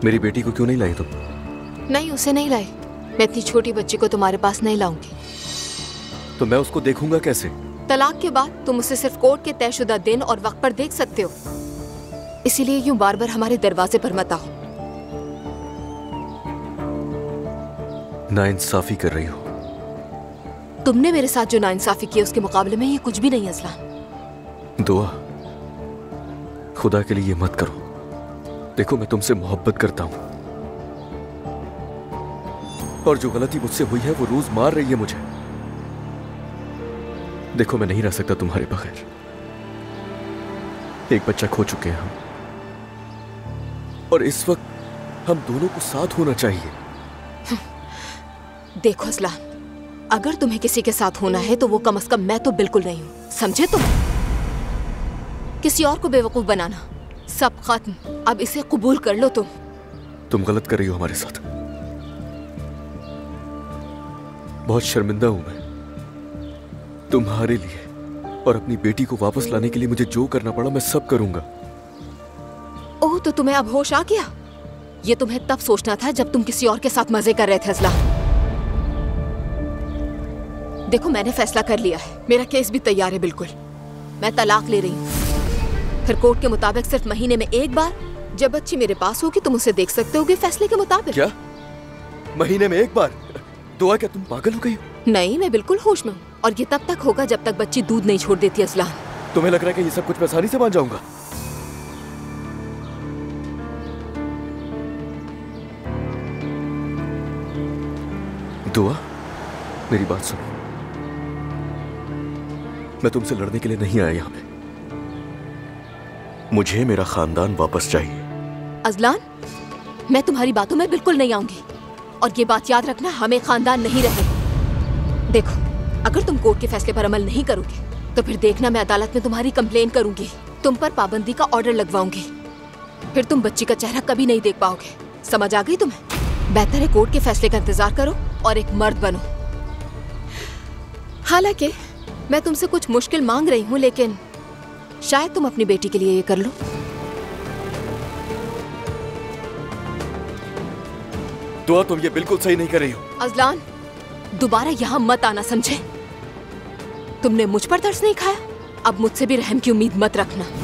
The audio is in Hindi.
मेरी बेटी को क्यों नहीं लाई तुम? नहीं, उसे नहीं लाई। मैं इतनी छोटी बच्ची को तुम्हारे पास नहीं लाऊंगी। तो मैं उसको देखूंगा कैसे? तलाक के बाद तुम उसे सिर्फ कोर्ट के तयशुदा दिन और वक्त पर देख सकते हो, इसीलिए यूं बार बार हमारे दरवाजे पर मत आओ। नाइंसाफी कर रही हो। तुमने मेरे साथ जो नाइंसाफी की उसके मुकाबले में ये कुछ भी नहीं अज़लान। दुआ, खुदा के लिए ये मत करो। देखो, मैं तुमसे मोहब्बत करता हूं और जो गलती मुझसे हुई है वो रोज मार रही है मुझे। देखो, मैं नहीं रह सकता तुम्हारे बगैर। एक बच्चा खो चुके हैं हम, और इस वक्त हम दोनों को साथ होना चाहिए। देखो अज़लान, अगर तुम्हें किसी के साथ होना है तो वो कम से कम मैं तो बिल्कुल नहीं हूं, समझे तुम? किसी और को बेवकूफ बनाना सब खत्म। अब इसे कबूल कर लो। तुम गलत कर रही हो हमारे साथ। बहुत शर्मिंदा हूं मैं तुम्हारे लिए, और अपनी बेटी को वापस लाने के लिए मुझे जो करना पड़ा मैं सब करूंगा। ओह, तो तुम्हें अब होश आ गया? ये तुम्हें तब सोचना था जब तुम किसी और के साथ मजे कर रहे थे अज़लान। देखो, मैंने फैसला कर लिया है, मेरा केस भी तैयार है बिल्कुल। मैं तलाक ले रही हूँ। फिर कोर्ट के मुताबिक सिर्फ महीने में एक बार, जब बच्ची मेरे पास होगी तुम उसे देख सकते होगे फैसले के मुताबिक। क्या? महीने में एक बार? दुआ, क्या तुम पागल हो गई हो? नहीं, मैं बिल्कुल होश में हूँ, और ये तब तक होगा जब तक बच्ची दूध नहीं छोड़ देती अज़लान। तुम्हें लग रहा है कि ये सब कुछ मैं आसानी से मान जाऊंगा? दुआ, मेरी बात सुनो। मैं तुमसे लड़ने के लिए नहीं आया यहाँ पे। मुझे मेरा खानदान वापस चाहिए। अज़लान, मैं तुम्हारी बातों में बिल्कुल नहीं आऊंगी, और ये बात याद रखना, हमें खानदान नहीं रहे। देखो, अगर तुम कोर्ट के फैसले पर अमल नहीं करोगे तो फिर देखना, मैं अदालत में तुम्हारी कंप्लेन करूंगी, तुम पर पाबंदी का ऑर्डर लगवाऊंगी। फिर तुम बच्ची का चेहरा कभी नहीं देख पाओगे। समझ आ गई तुम्हें? बेहतर है कोर्ट के फैसले का इंतजार करो और एक मर्द बनो। हालांकि मैं तुमसे कुछ मुश्किल मांग रही हूँ, लेकिन शायद तुम अपनी बेटी के लिए ये कर लो। दुआ, तुम ये बिल्कुल सही नहीं कर रही हो। अज़लान, दोबारा यहाँ मत आना, समझे? तुमने मुझ पर तरस नहीं खाया, अब मुझसे भी रहम की उम्मीद मत रखना।